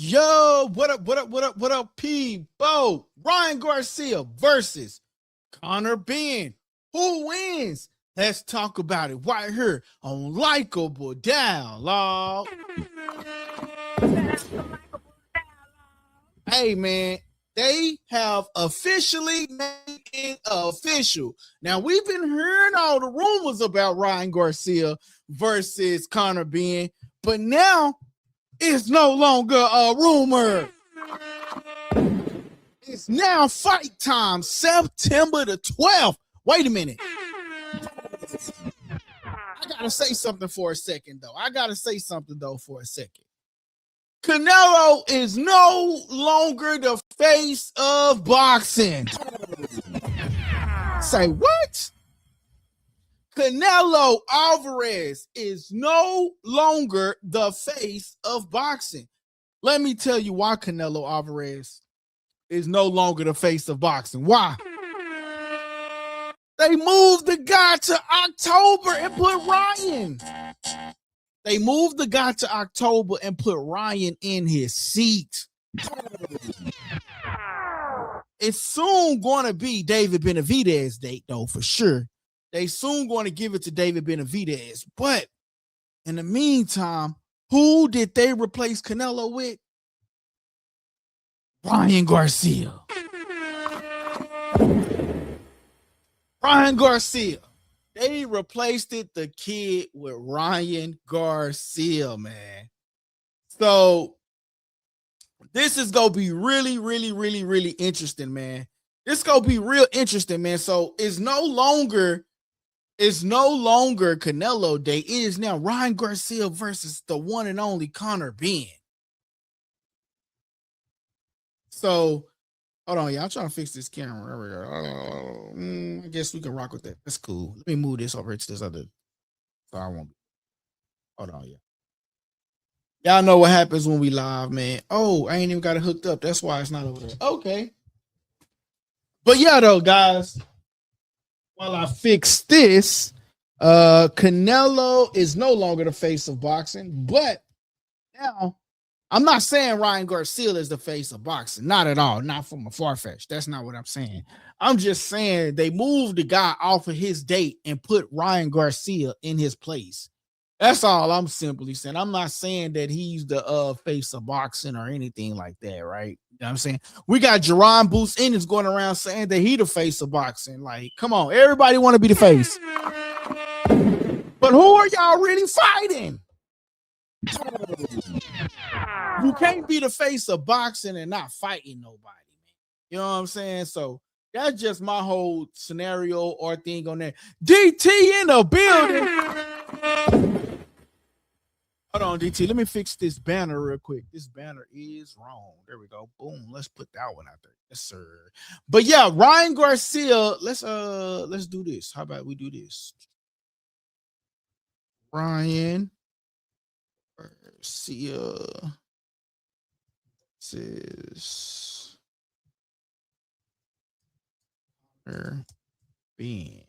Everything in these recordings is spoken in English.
Yo, what up, what up, what up, what up, P-Bo? Ryan Garcia versus Conor Benn. Who wins? Let's talk about it right here on Likeable Download. Hey, man, they have officially made it official. Now, we've been hearing all the rumors about Ryan Garcia versus Conor Benn, but now it's no longer a rumor. It's now fight time, September the 12th. Wait a minute. I gotta say something for a second, though. Canelo is no longer the face of boxing. Say what? Canelo Alvarez is no longer the face of boxing. Let me tell you why Canelo Alvarez is no longer the face of boxing. Why? They moved the guy to October and put Ryan. In his seat. It's soon going to be David Benavidez's date, though, for sure. They soon going to give it to David Benavidez. But in the meantime, who did they replace Canelo with? Ryan Garcia. They replaced the kid with Ryan Garcia, man. So this is going to be really, really, really, really interesting, man. It's going to be real interesting, man. So it's no longer Canelo Day. It is now Ryan Garcia versus the one and only Conor Benn. So, hold on, yeah, I'm trying to fix this camera. There we go. I guess we can rock with that. That's cool. Let me move this over to this other. So I won't. Hold on, yeah. Y'all know what happens when we live, man. Oh, I ain't even got it hooked up. That's why it's not over there. Okay. But yeah, though, guys, while I fix this, Canelo is no longer the face of boxing, but now I'm not saying Ryan Garcia is the face of boxing. Not at all. Not from a far-fetched. That's not what I'm saying. I'm just saying they moved the guy off of his date and put Ryan Garcia in his place. That's all I'm simply saying. I'm not saying that he's the face of boxing or anything like that, right? You know what I'm saying? We got Jerron Boots Ennis going around saying that he the face of boxing. Like, come on, everybody want to be the face. But who are y'all really fighting? You can't be the face of boxing and not fighting nobody, man. You know what I'm saying? So that's just my whole scenario or thing on that. DT in the building. Hold on, DT. Let me fix this banner real quick. This banner is wrong. There we go. Boom. Let's put that one out there. Yes, sir. But yeah, Ryan Garcia. Let's do this. How about we do this? Ryan Garcia says Benn.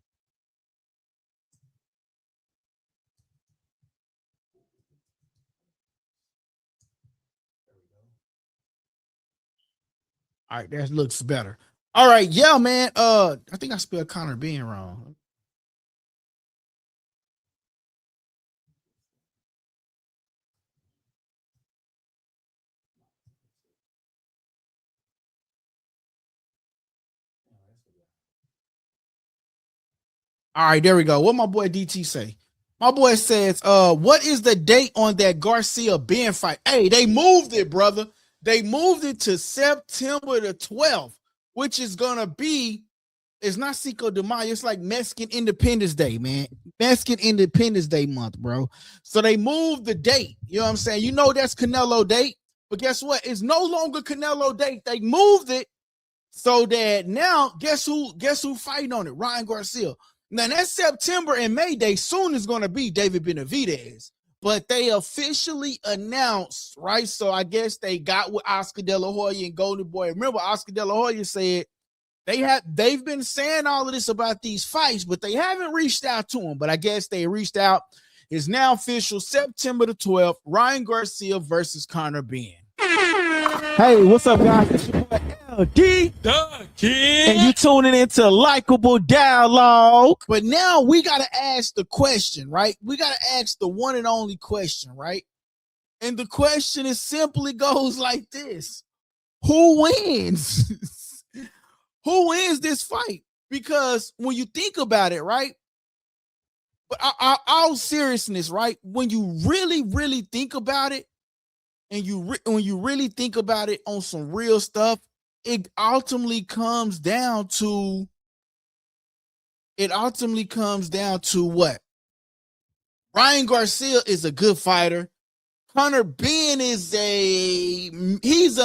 All right, that looks better. All right, yeah, man. I think I spelled Conor Benn wrong. All right, there we go. What my boy DT say? My boy says, what is the date on that Garcia Benn fight? Hey, they moved it, brother. They moved it to September the 12th, which is gonna be, it's not Cinco de Mayo, it's like Mexican Independence Day, man. Mexican Independence Day month, bro. So they moved the date. You know what I'm saying? You know that's Canelo date, but guess what? It's no longer Canelo date. They moved it so that now guess who fighting on it? Ryan Garcia. Now that September and May Day soon is going to be David Benavidez, but they officially announced, right? So I guess they got with Oscar De La Hoya and Golden Boy. Remember, Oscar De La Hoya said they've been saying all of this about these fights, but they haven't reached out to him. But I guess they reached out. It's now official, September the 12th, Ryan Garcia versus Conor Benn. Hey, what's up, guys? It's your boy LD. The kid. And you tuning into Likeable Dialogue. But now we got to ask the question, right? We got to ask the one and only question, right? And the question is simply goes like this. Who wins? Who wins this fight? Because when you think about it, right? But all seriousness, right? When you really think about it, and when you really think about it on some real stuff, it ultimately comes down to what? Ryan Garcia is a good fighter. Conor Benn he's a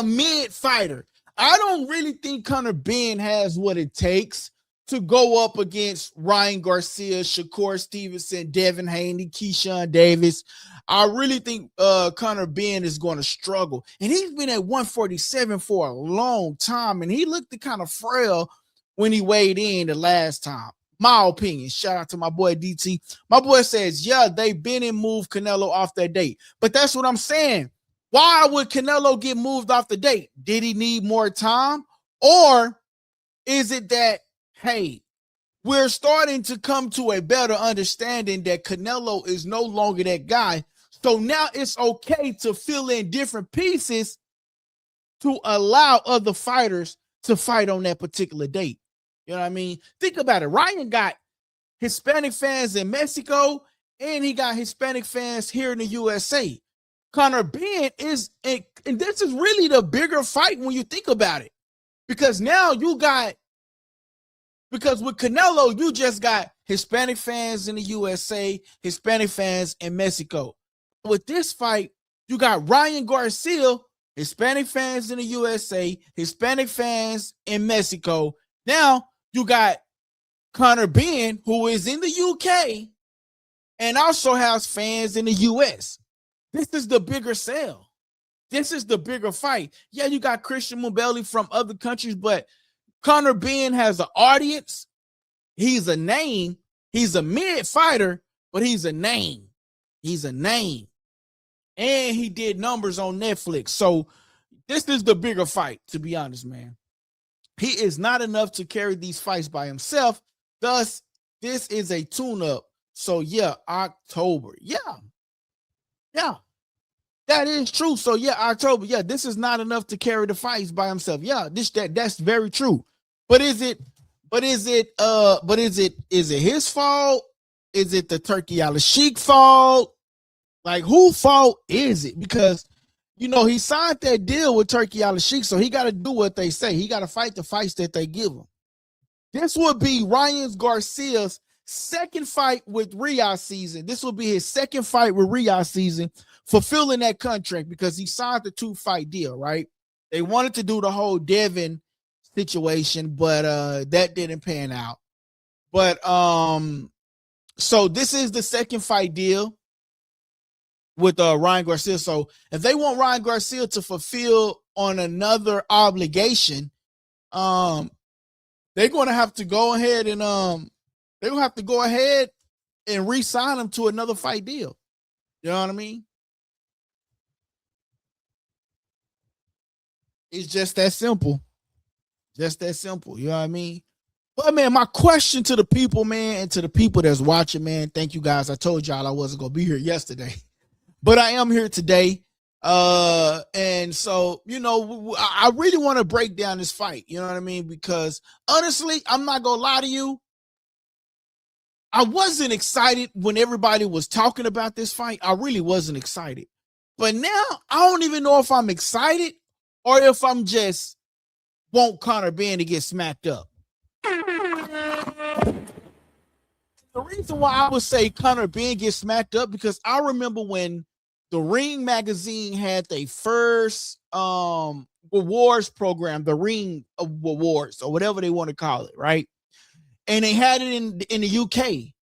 mid fighter. I don't really think Conor Benn has what it takes to go up against Ryan Garcia, Shakur Stevenson, Devin Haney, Keyshawn Davis. I really think Conor Benn is going to struggle. And he's been at 147 for a long time, and he looked kind of frail when he weighed in the last time. My opinion. Shout out to my boy DT. My boy says, yeah, they've been and moved Canelo off that date. But that's what I'm saying. Why would Canelo get moved off the date? Did he need more time? Or is it that, hey, we're starting to come to a better understanding that Canelo is no longer that guy. So now it's okay to fill in different pieces to allow other fighters to fight on that particular date. You know what I mean? Think about it. Ryan got Hispanic fans in Mexico, and he got Hispanic fans here in the USA. Conor Benn is, and this is really the bigger fight when you think about it. Because now because with Canelo, you just got Hispanic fans in the USA, Hispanic fans in Mexico. With this fight, you got Ryan Garcia, Hispanic fans in the USA, Hispanic fans in Mexico. Now you got Conor Benn, who is in the UK and also has fans in the US. This is the bigger sell. This is the bigger fight. Yeah, you got Christian Mubeli from other countries, but Conor Benn has an audience. He's a name. He's a mid fighter, but he's a name. He's a name. And he did numbers on Netflix. So this is the bigger fight, to be honest, man. He is not enough to carry these fights by himself. Thus, this is a tune-up. So, yeah, October. Yeah. That is true. So, yeah, October. Yeah, this is not enough to carry the fights by himself. Yeah, that's very true. But is it his fault? Is it the Turkey Al-Sheikh fault? Like, whose fault is it? Because, you know, he signed that deal with Turkey Al-Sheikh, so he got to do what they say. He got to fight the fights that they give him. This would be Ryan Garcia's second fight with Riyadh season. This will be his second fight with Riyadh season, fulfilling that contract because he signed the 2-fight deal, right? They wanted to do the whole Devin situation, but that didn't pan out. But so this is the second fight deal with Ryan Garcia. So if they want Ryan Garcia to fulfill on another obligation, they're going to have to go ahead and re-sign him to another fight deal. You know what I mean? It's just that simple. Just that simple. You know what I mean? But, man, my question to the people, man, and to the people that's watching, man, thank you, guys. I told y'all I wasn't going to be here yesterday, but I am here today. And so, you know, I really want to break down this fight. You know what I mean? Because, honestly, I'm not going to lie to you. I wasn't excited when everybody was talking about this fight. I really wasn't excited. But now, I don't even know if I'm excited or if I'm just want Conor Benn to get smacked up. The reason why I would say Conor Benn gets smacked up because I remember when the Ring magazine had their first awards program, the Ring Awards or whatever they want to call it, right? And they had it in the UK.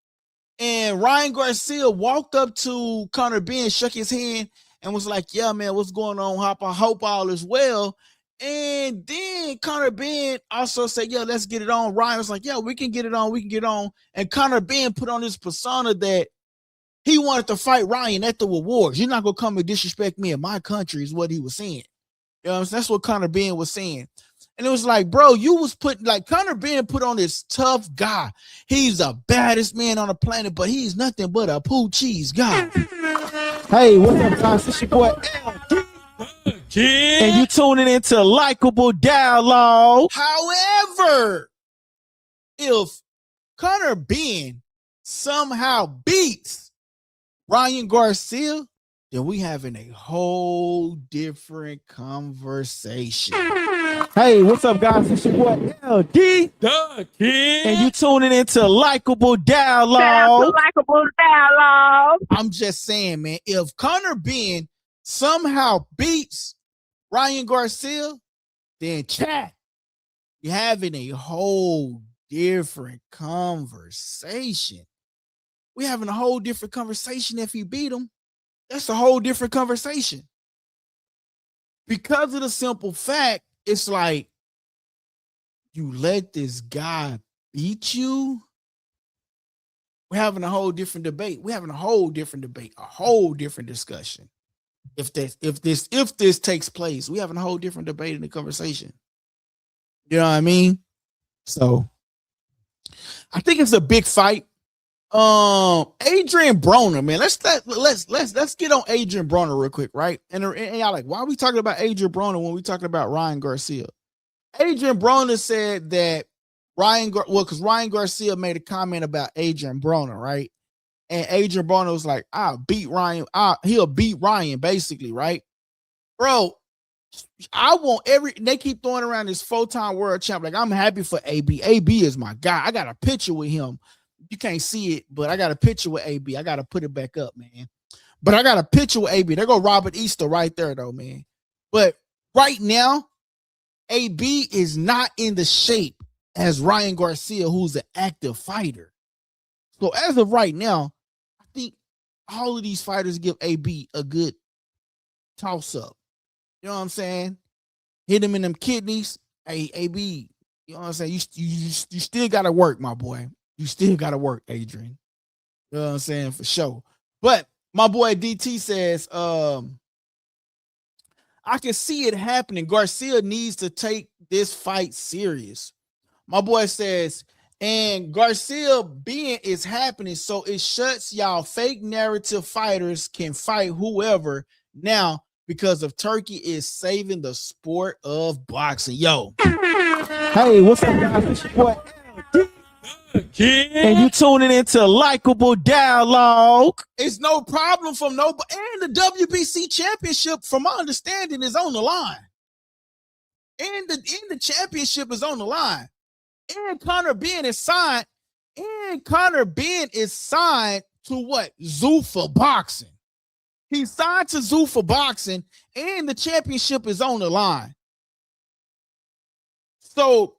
And Ryan Garcia walked up to Conor Benn, shook his hand, and was like, yeah, man, what's going on, Hop? I hope all is well. And then Conor Benn also said, yeah, let's get it on. Ryan was like, yeah, we can get it on. And Conor Benn put on this persona that he wanted to fight Ryan at the awards. You're not going to come and disrespect me in my country is what he was saying. You know what I'm saying? That's what Conor Benn was saying. And it was like, bro, you was putting, like, Conor Benn put on this tough guy. He's the baddest man on the planet, but he's nothing but a poo cheese guy. Hey, what's up, guys? It's your boy LD. And you tuning into Likeable Dialogue. However, if Conor Benn somehow beats Ryan Garcia, then we having a whole different conversation. Hey, what's up, guys? It's your boy LD. The Kid. And you tuning into Likeable Dialogue. Likeable Dialogue. I'm just saying, man, if Conor Benn somehow beats Ryan Garcia, then chat, you're having a whole different conversation. We're having a whole different conversation if you beat him. That's a whole different conversation. Because of the simple fact, it's like, you let this guy beat you. We're having a whole different debate. We're having a whole different debate, a whole different discussion. If this takes place, we're having a whole different debate in the conversation. You know what I mean? So I think it's a big fight. Adrian Broner, man. Let's get on Adrian Broner real quick, right? And y'all like, why are we talking about Adrian Broner when we talking about Ryan Garcia? Adrian Broner said that because Ryan Garcia made a comment about Adrian Broner, right? And Adrian Broner was like, I'll beat Ryan. He'll beat Ryan, basically, right? Bro, they keep throwing around this 4-time world champ. Like, I'm happy for AB. AB is my guy. I got a picture with him. You can't see it, but I got a picture with AB. I got to put it back up, man. But I got a picture with AB. There go Robert Easter right there, though, man. But right now, AB is not in the shape as Ryan Garcia, who's an active fighter. So as of right now, I think all of these fighters give AB a good toss-up. You know what I'm saying? Hit him in them kidneys. Hey, AB, you know what I'm saying? You still got to work, my boy. You still got to work, Adrian. You know what I'm saying? For sure. But my boy DT says, I can see it happening. Garcia needs to take this fight serious. My boy says, and Garcia being is happening, so it shuts y'all fake narrative fighters can fight whoever now because of Turkey is saving the sport of boxing. Yo. Hey, what's up, guys? It's your boy LD. And you tuning into Likeable Dialogue. It's no problem from nobody. And the WBC championship, from my understanding, is on the line. And the championship is on the line. And Conor Benn is signed. And Conor Benn is signed to what? Zuffa Boxing. He's signed to Zuffa Boxing, and the championship is on the line. So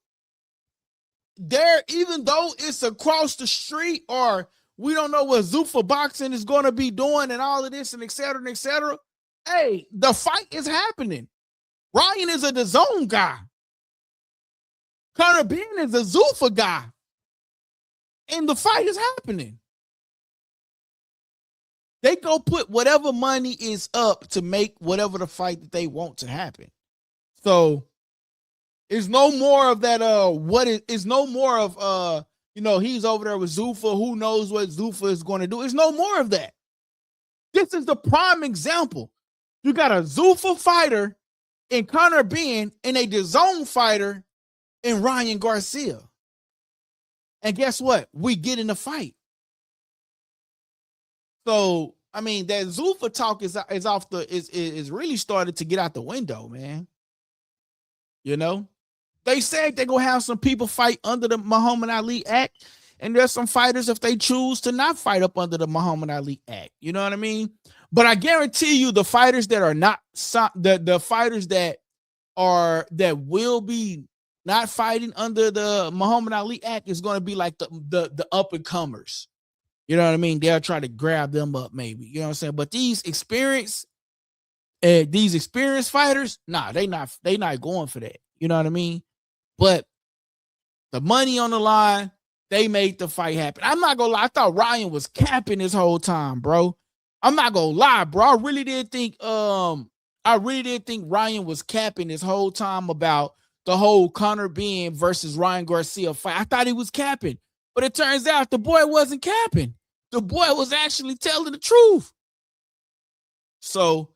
there, even though it's across the street, or we don't know what Zuffa Boxing is going to be doing and all of this and et cetera, hey, the fight is happening. Ryan is a DAZN guy. Conor Benn is a Zuffa guy. And the fight is happening. They go put whatever money is up to make whatever the fight that they want to happen. So it's no more of that, it's no more of, he's over there with Zuffa. Who knows what Zuffa is going to do? It's no more of that. This is the prime example. You got a Zuffa fighter in Conor Benn and a DAZN fighter in Ryan Garcia. And guess what? We get in the fight. So, I mean, that Zuffa talk is really started to get out the window, man. You know? They said they're going to have some people fight under the Muhammad Ali Act. And there's some fighters, if they choose to not fight up under the Muhammad Ali Act. You know what I mean? But I guarantee you the fighters that are not, the fighters that will be not fighting under the Muhammad Ali Act is going to be like the up-and-comers. You know what I mean? They'll try to grab them up, maybe. You know what I'm saying? But these experienced fighters, nah, they not going for that. You know what I mean? But the money on the line, they made the fight happen. I'm not gonna lie, I thought Ryan was capping this whole time, bro. I'm not gonna lie, bro. I really did think I really didn't think Ryan was capping this whole time about the whole Conor Benn versus Ryan Garcia fight. I thought he was capping, but it turns out the boy wasn't capping. The boy was actually telling the truth. So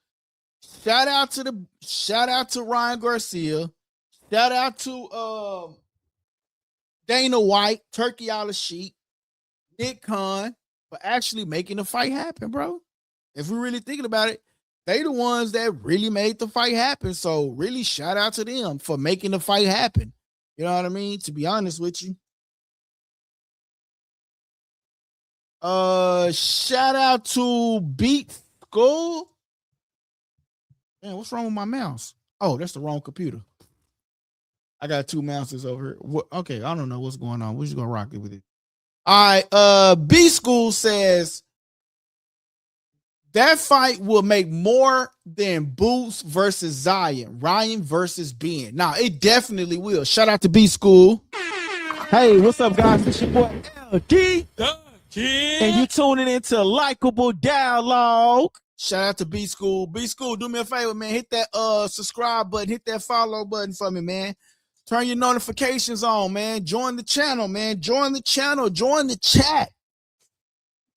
shout out to Ryan Garcia. Shout out to Dana White, Turkey Ala Sheik, Nick Khan for actually making the fight happen, bro. If we're really thinking about it, they the ones that really made the fight happen. So really shout out to them for making the fight happen. You know what I mean? To be honest with you. Shout out to Beat School. Man, what's wrong with my mouse? Oh, that's the wrong computer. I got two mouses over here. What, okay, I don't know what's going on. We're just gonna rock it with it. All right, B School says that fight will make more than Boots versus Zion, Ryan versus Ben. Now, it definitely will. Shout out to B School. Hey, what's up, guys? It's your boy LD. And you tuning into Likeable Dialogue. Shout out to B School. B School, do me a favor, man. Hit that subscribe button, hit that follow button for me, man. Turn your notifications on, man. Join the channel, man. Join the channel. Join the chat.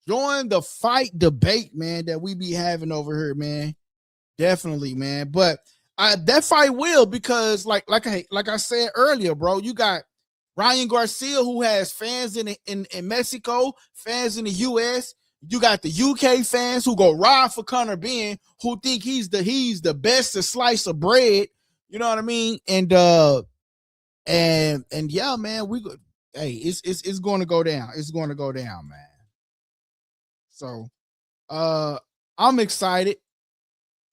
Join the fight debate, man, that we be having over here, man. Definitely, man. But that fight will, because like I said earlier, bro, you got Ryan Garcia, who has fans in Mexico, fans in the US. You got the UK fans who go ride for Conor Benn, who think he's the best to slice of bread. You know what I mean? And yeah, man, it's going to go down. It's going to go down, man. So, I'm excited.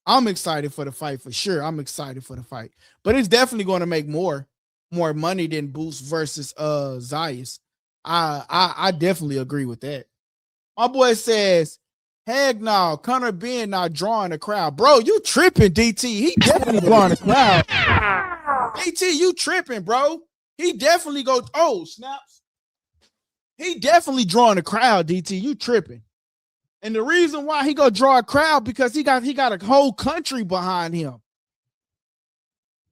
I'm excited for the fight for sure. I'm excited for the fight, but it's definitely going to make more money than Boots versus Zayas. I definitely agree with that. My boy says, heck no, Conor Benn not drawing a crowd. Bro, you tripping, DT. He definitely drawing a crowd. DT, you tripping, bro. He definitely goes, oh, snaps. He definitely drawing a crowd, DT. You tripping. And the reason why he gonna draw a crowd, because he got a whole country behind him.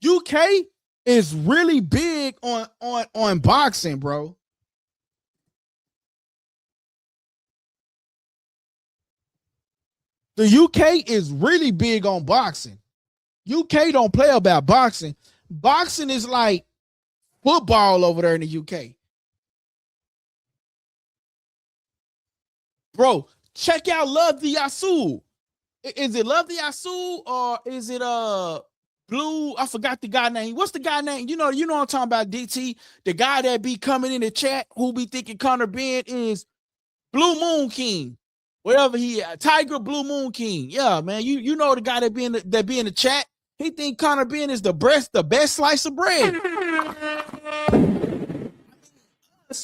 UK is really big on boxing, bro. The UK is really big on boxing. UK don't play about boxing. Boxing is like football over there in the UK. Bro, check out Love the Yasu. Is it Love the Yasu or is it Blue? I forgot the guy name. What's the guy name? You know what I'm talking about, DT. The guy that be coming in the chat who be thinking Conor Benn is Blue Moon King. Whatever he Tiger Blue Moon King. Yeah, man. You know the guy that be in the chat. He think Conor Benn is the best slice of bread.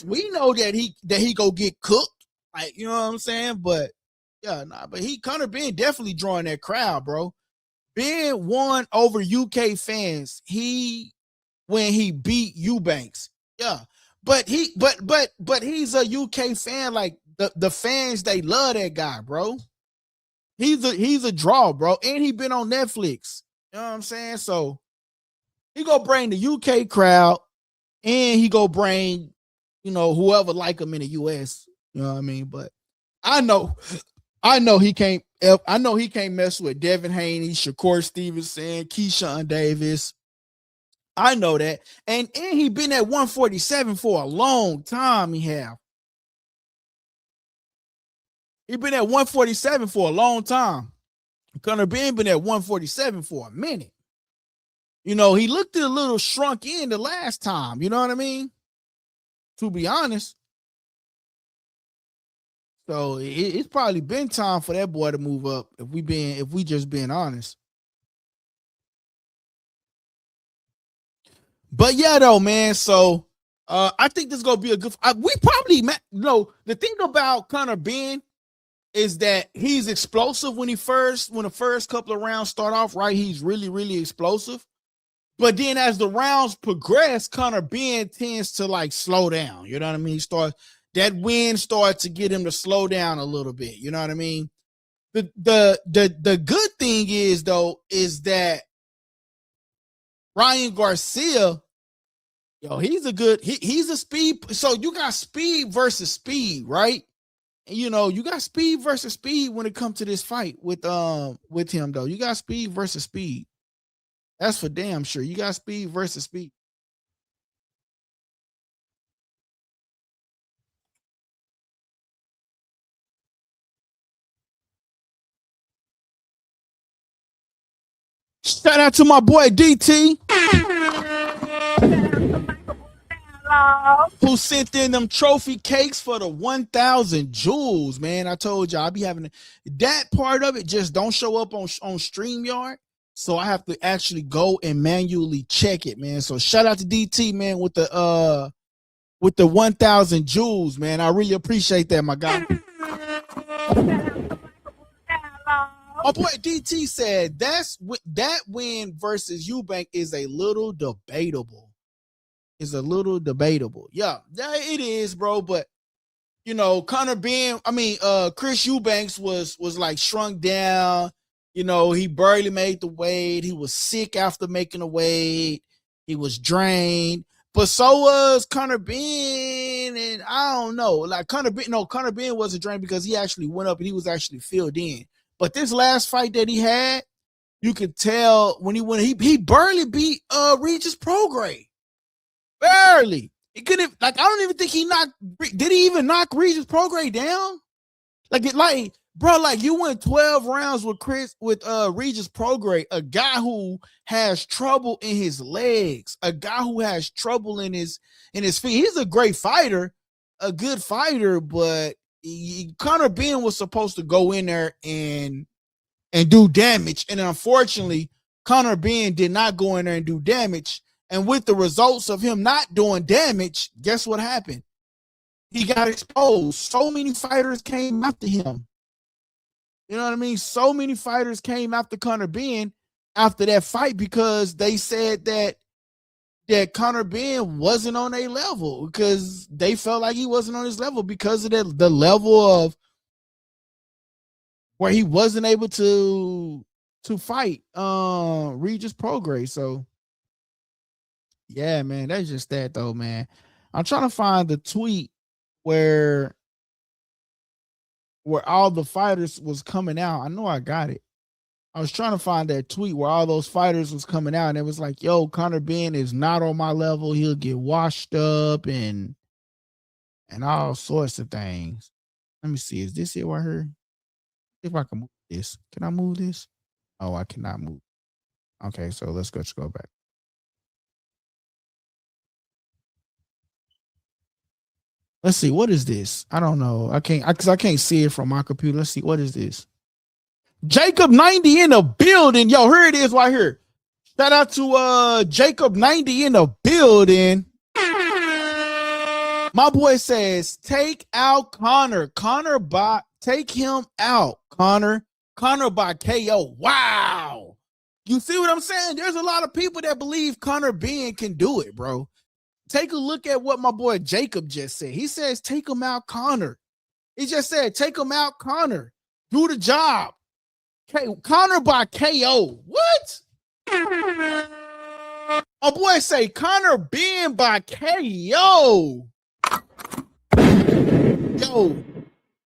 We know that he go get cooked. Like, you know what I'm saying? But yeah, but Conor Benn definitely drawing that crowd, bro. Ben won over UK fans. When he beat Eubanks. Yeah. But he's a UK fan. Like the fans, they love that guy, bro. He's a draw, bro. And he been on Netflix. You know what I'm saying? So he gonna bring the UK crowd, and he gonna bring, whoever like him in the US. You know what I mean? But I know he can't mess with Devin Haney, Shakur Stevenson, Keyshawn Davis. I know that. And he been at 147 for a long time. He been at 147 for a long time. Conor Benn been at 147 for a minute. He looked a little shrunk in the last time. You know what I mean? To be honest. So it's probably been time for that boy to move up. If we just being honest. But yeah, though, man. So I think this is gonna be a good. We probably the thing about Conor Benn is that he's explosive when the first couple of rounds start off, right? He's really, really explosive. But then as the rounds progress, Conor Benn tends to like slow down. You know what I mean? That wind starts to get him to slow down a little bit. You know what I mean? the good thing is though is that Ryan Garcia, yo, he's a speed. So you got speed versus speed, right? And you got speed versus speed when it comes to this fight with him though. You got speed versus speed. That's for damn sure. You got speed versus speed. Shout out to my boy DT. Hello. Who sent in them trophy cakes for the 1,000 jewels, man. I told y'all I'll be having that part of it just don't show up on StreamYard. So I have to actually go and manually check it, man. So shout out to DT, man, with the 1,000 jewels, man. I really appreciate that, my guy. My boy DT said that win versus Eubank is a little debatable. Yeah, it is, bro. But Conor Benn, Chris Eubanks was like shrunk down. He barely made the weight. He was sick after making the weight. He was drained. But so was Conor Benn, and I don't know. Like Conor Benn wasn't drained because he actually went up and he was actually filled in. But this last fight that he had, you could tell when he went, he barely beat Regis Prograis. Barely. He couldn't, I don't even think did he even knock Regis Prograis down? You went 12 rounds with Regis Prograis, a guy who has trouble in his legs, a guy who has trouble in his feet. He's a great fighter, a good fighter, but Conor Benn was supposed to go in there and do damage. And unfortunately, Conor Benn did not go in there and do damage. And with the results of him not doing damage, guess what happened? He got exposed. So many fighters came after him. You know what I mean? So many fighters came after Conor Benn after that fight because they said that Conor Benn wasn't on a level because they felt like he wasn't on his level because of the level of where he wasn't able to fight Regis Prograis. So yeah, man, that's just that though, man. I'm trying to find the tweet where all the fighters was coming out. I know I got it. I was trying to find that tweet where all those fighters was coming out, and it was like, yo, Conor Benn is not on my level. He'll get washed up and all sorts of things. Let me see. Is this it right here? If I can move this. Can I move this? Oh, I cannot move. Okay, so let's go back. Let's see. What is this? I don't know. I can't see it from my computer. Let's see. What is this? Jacob 90 in the building. Yo, here it is right here. Shout out to Jacob 90 in the building. My boy says, take out Conor. Take him out, Conor. Conor by KO. Wow. You see what I'm saying? There's a lot of people that believe Conor Benn can do it, bro. Take a look at what my boy Jacob just said. He says, take him out, Conor. He just said, take him out, Conor. Do the job. Conor by KO. What? My boy say Conor Benn by KO. Yo,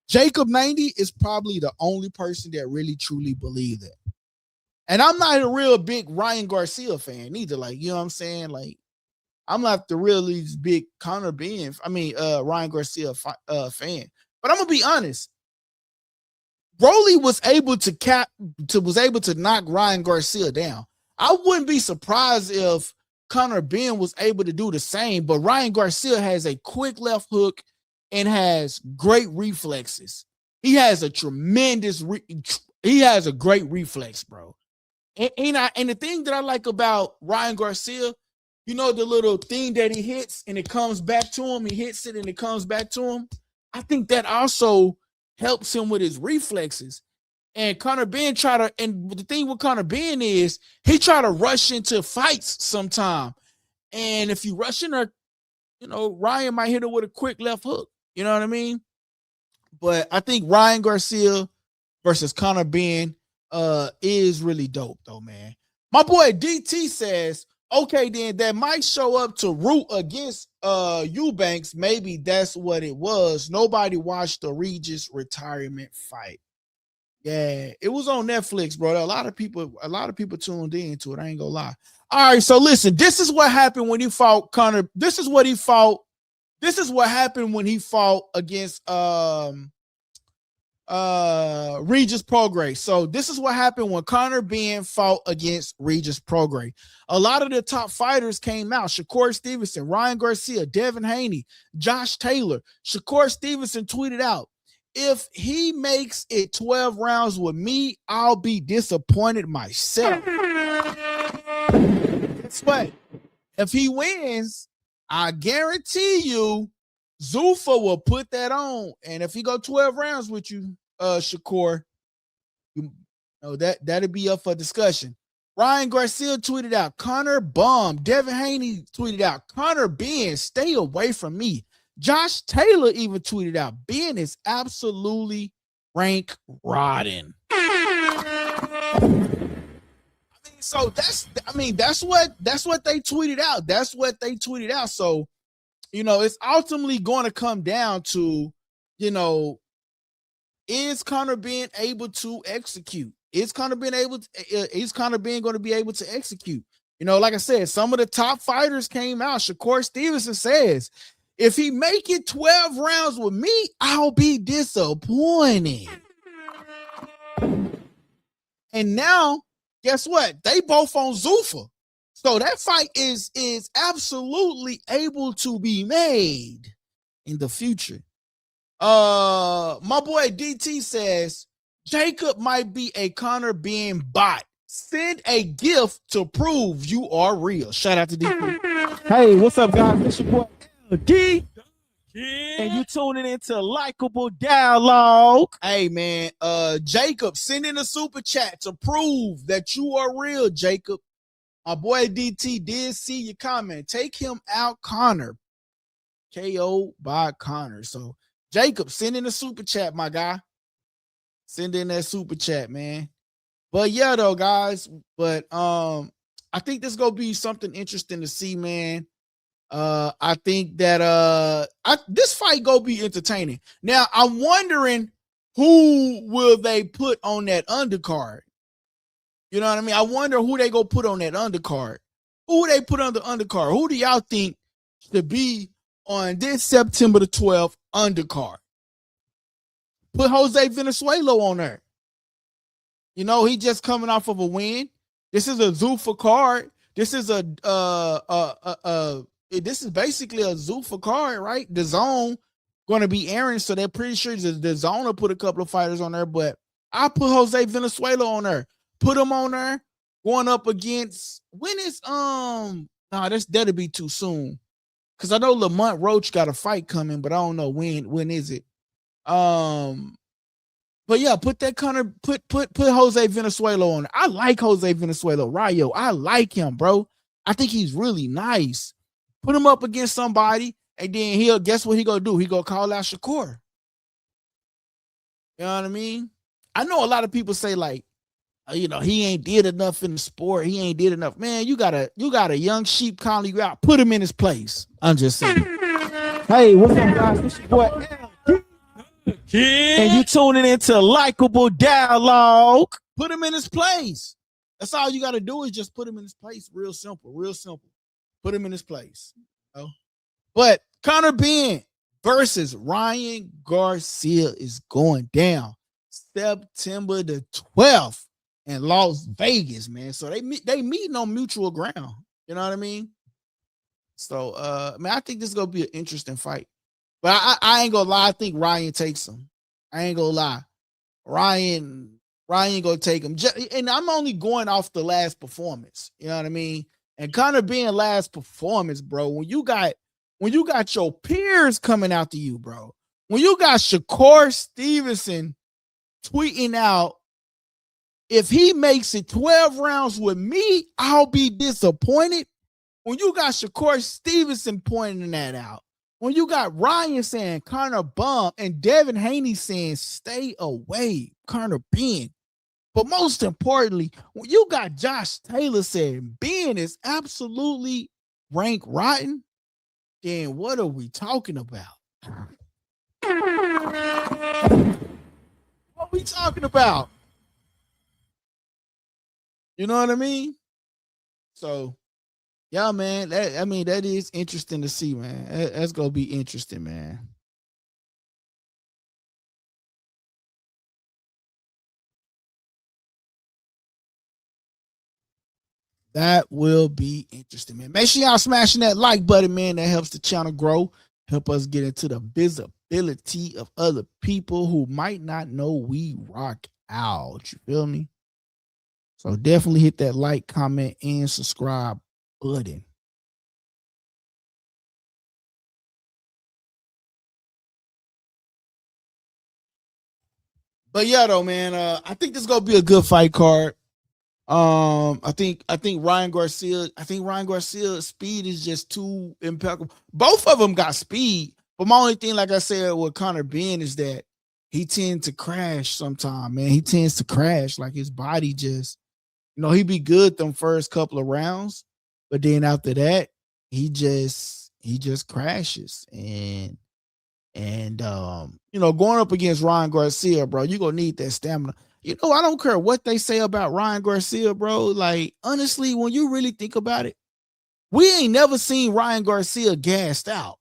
Jacob 90 is probably the only person that really truly believe that. And I'm not a real big Ryan Garcia fan either. Like, you know what I'm saying? Like, I'm not the really big Conor Benn, Ryan Garcia fan. But I'm gonna be honest. Broly was able to knock Ryan Garcia down. I wouldn't be surprised if Conor Benn was able to do the same, but Ryan Garcia has a quick left hook and has great reflexes. He has a great reflex, bro. And the thing that I like about Ryan Garcia, the little thing that he hits and it comes back to him, he hits it and it comes back to him. I think that also helps him with his reflexes. And Conor Benn and the thing with Conor Benn is he try to rush into fights sometime. And if you rush in her, Ryan might hit her with a quick left hook. You know what I mean? But I think Ryan Garcia versus Conor Benn is really dope though, man. My boy DT says, okay, then that might show up to root against Eubanks. Maybe that's what it was. Nobody watched the Regis retirement fight. Yeah, it was on Netflix, bro. A lot of people tuned into it. I ain't gonna lie. All right, so listen, this is what happened when he fought Conor. This is what happened when he fought against Regis Prograis. So this is what happened when Conor Benn fought against Regis Prograis. A lot of the top fighters came out. Shakur Stevenson, Ryan Garcia, Devin Haney, Josh Taylor. Shakur Stevenson tweeted out, if he makes it 12 rounds with me, I'll be disappointed myself. Guess what? If he wins, I guarantee you Zuffa will put that on. And if he go 12 rounds with you, Shakur, you know that'll be up for discussion. Ryan Garcia tweeted out, Conor bombed. Devin Haney tweeted out, Conor Benn, stay away from me. Josh Taylor even tweeted out, Ben is absolutely rank rotten. So that's what they tweeted out. That's what they tweeted out. So, it's ultimately going to come down to, is Conor Benn able to execute? Is Conor Benn going to be able to execute? Like I said, some of the top fighters came out. Shakur Stevenson says, if he make it 12 rounds with me, I'll be disappointed. And now, guess what? They both on Zuffa. So that fight is absolutely able to be made in the future. My boy DT says, Jacob might be a Conor Benn bot. Send a gift to prove you are real. Shout out to DT. Hey, what's up, guys? This your boy LD. And you tuning into Likeable Dialogue. Hey, man, Jacob, send in a super chat to prove that you are real, Jacob. My boy DT did see your comment. Take him out, Conor. KO by Conor. So, Jacob, send in a super chat, my guy. Send in that super chat, man. But yeah, though, guys. But I think this is gonna be something interesting to see, man. I think that this fight gonna be entertaining. Now, I'm wondering who will they put on that undercard. You know what I mean? I wonder who they go put on that undercard. Who they put on the undercard? Who do y'all think should be on this September the 12th undercard? Put Jose Venezuela on there. He just coming off of a win. This is a Zuffa card. This is this is basically a Zuffa card, right? The Zone going to be airing, so they're pretty sure the Zone will put a couple of fighters on there. But I put Jose Venezuela on there. Put him on there. Going up against that'll be too soon. Because I know Lamont Roach got a fight coming, but I don't know when is it. But yeah, put Jose Venezuela on. I like Jose Venezuela. Rayo, I like him, bro. I think he's really nice. Put him up against somebody, and then guess what he gonna do? He gonna call out Shakur. You know what I mean? I know a lot of people say like, he ain't did enough in the sport. He ain't did enough. Man, you got a young sheep calling you out. Put him in his place. I'm just saying. Hey, what's up, guys? This your boy and you tuning into Likeable Dialogue. Put him in his place. That's all you got to do is just put him in his place. Real simple. Put him in his place. But Conor Benn versus Ryan Garcia is going down September the 12th in Las Vegas, man. So they meeting on mutual ground. You know what I mean? So, I think this is gonna be an interesting fight. But I ain't gonna lie. I think Ryan takes him. I ain't gonna lie. Ryan gonna take him. And I'm only going off the last performance. You know what I mean? And Conor Benn last performance, bro. When you got your peers coming out to you, bro. When you got Shakur Stevenson tweeting out, if he makes it 12 rounds with me, I'll be disappointed. When you got Shakur Stevenson pointing that out, when you got Ryan saying Conor bum and Devin Haney saying stay away, Conor Benn. But most importantly, when you got Josh Taylor saying Ben is absolutely rank rotten, then what are we talking about? What are we talking about? You know what I mean? So, yeah, man. That is interesting to see, man. That's gonna be interesting, man. That will be interesting, man. Make sure y'all smashing that like button, man. That helps the channel grow. Help us get into the visibility of other people who might not know we rock out. You feel me? So definitely hit that like, comment, and subscribe button. But yeah, though, man, I think this is gonna be a good fight card. I think Ryan Garcia's speed is just too impeccable. Both of them got speed, but my only thing, like I said, with Conor Benn is that he tends to crash sometime, man. He tends to crash. Like his body just, he be good them first couple of rounds, but then after that, he just crashes. And going up against Ryan Garcia, bro, you're gonna need that stamina. I don't care what they say about Ryan Garcia, bro. Like, honestly, when you really think about it, we ain't never seen Ryan Garcia gassed out.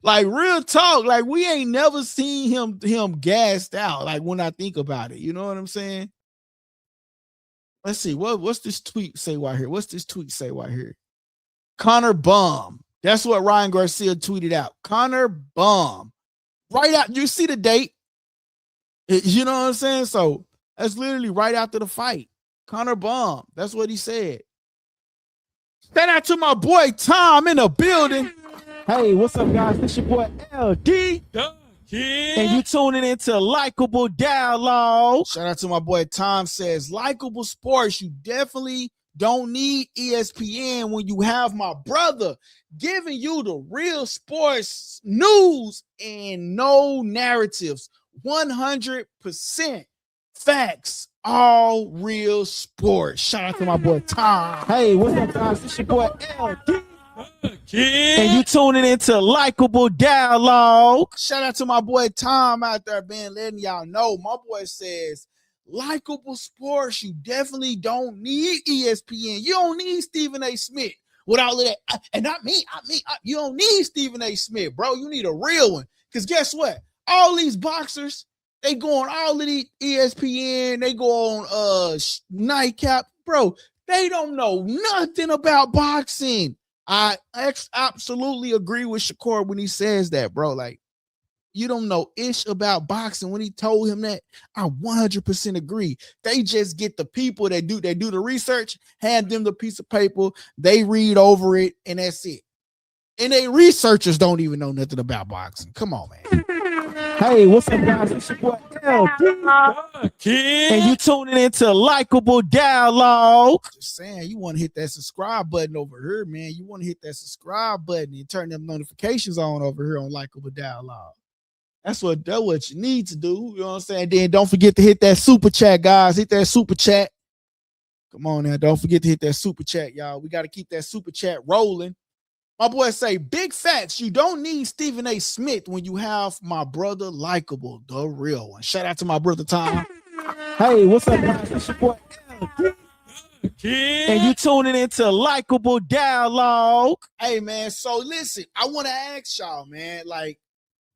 Like, real talk, like we ain't never seen him gassed out. Like, when I think about it, you know what I'm saying? Let's see, what's this tweet say right here? What's this tweet say right here? Conor bum. That's what Ryan Garcia tweeted out. Conor bum. Right out, you see the date. You know what I'm saying? So that's literally right after the fight. Conor bum. That's what he said. Shout out to my boy Tom in the building. Hey, what's up, guys? This your boy LD. And you tuning into Likeable Dialogue. Shout out to my boy Tom says, Likeable Sports, you definitely don't need ESPN when you have my brother giving you the real sports news and no narratives. 100% facts, all real sports. Shout out to my boy Tom. Hey, what's up, guys? This your boy LD. And you tuning into Likeable Dialogue. Shout out to my boy Tom out there, man, letting y'all know. My boy says, Likeable Sports, you definitely don't need ESPN. You don't need Stephen A. Smith with all of that. And not me. You don't need Stephen A. Smith, bro. You need a real one. Because guess what? All these boxers, they go on all of the ESPN. They go on Nightcap. Bro, they don't know nothing about boxing. I absolutely agree with Shakur when he says that, bro. Like, you don't know ish about boxing. When he told him that, I 100% agree. They just get the people that do the research, hand them the piece of paper, they read over it, and that's it. And they researchers don't even know nothing about boxing. Come on, man. Hey, what's up, guys? It's your boy LD. And you tuning into Likeable Dialogue. Just saying, you want to hit that subscribe button over here, man. You want to hit that subscribe button and turn them notifications on over here on Likeable Dialogue. That's what you need to do. You know what I'm saying? Then don't forget to hit that super chat, guys. Hit that super chat. Come on now. Don't forget to hit that super chat, y'all. We got to keep that super chat rolling. My boy say, big facts. You don't need Stephen A. Smith when you have my brother Likeable, the real one. Shout out to my brother Tom. Hey, what's up, guys? It's your boy LD. And you tuning into Likeable Dialogue. Hey, man. So listen, I want to ask y'all, man, like,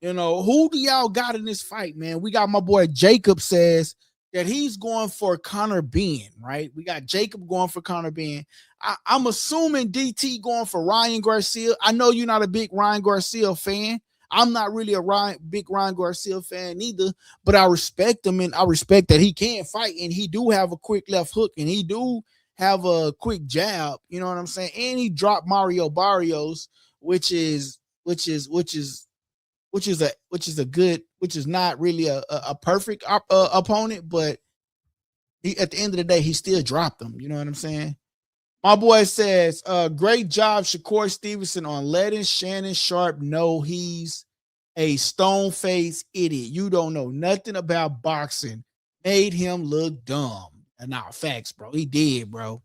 who do y'all got in this fight, man? We got my boy Jacob says that he's going for Conor Benn, right? We got Jacob going for Conor Benn. I'm assuming DT going for Ryan Garcia. I know you're not a big Ryan Garcia fan. I'm not really a big Ryan Garcia fan either, but I respect him and I respect that he can fight and he do have a quick left hook and he do have a quick jab. You know what I'm saying? And he dropped Mario Barrios, which is not really a perfect opponent, but at the end of the day, he still dropped him. You know what I'm saying? My boy says, great job, Shakur Stevenson, on letting Shannon Sharp know he's a stone-faced idiot. You don't know nothing about boxing. Made him look dumb. And now facts, bro. He did, bro.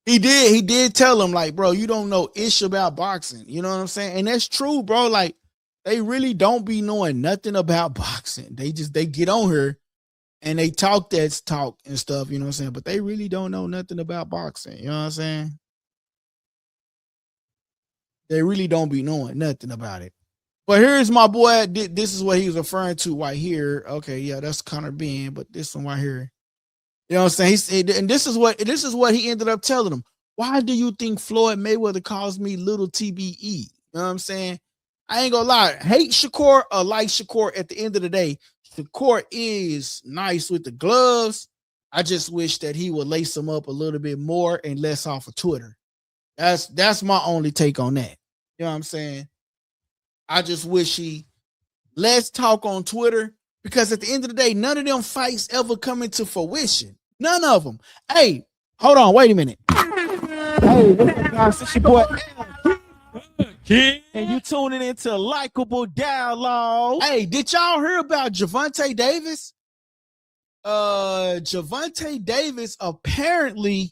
He did tell him, like, bro, you don't know ish about boxing. You know what I'm saying? And that's true, bro. Like, they really don't be knowing nothing about boxing. They get on here and they talk that talk and stuff, you know what I'm saying? But they really don't know nothing about boxing. You know what I'm saying? They really don't be knowing nothing about it. But here's my boy. This is what he was referring to right here. Okay, yeah, that's Conor Benn, but this one right here. You know what I'm saying? And this is what he ended up telling him. Why do you think Floyd Mayweather calls me little TBE? You know what I'm saying? I ain't gonna lie. Hate Shakur or like Shakur, at the end of the day, Shakur is nice with the gloves. I just wish that he would lace them up a little bit more and less off of Twitter. That's my only take on that. You know what I'm saying? I just wish he less talk on Twitter, because at the end of the day, none of them fights ever come into fruition. None of them. Hey, hold on, wait a minute. Hey, what's up, guys? It's your boy And you tuning into Likeable Dialogue. Hey, did y'all hear about Gervonta Davis? Gervonta Davis apparently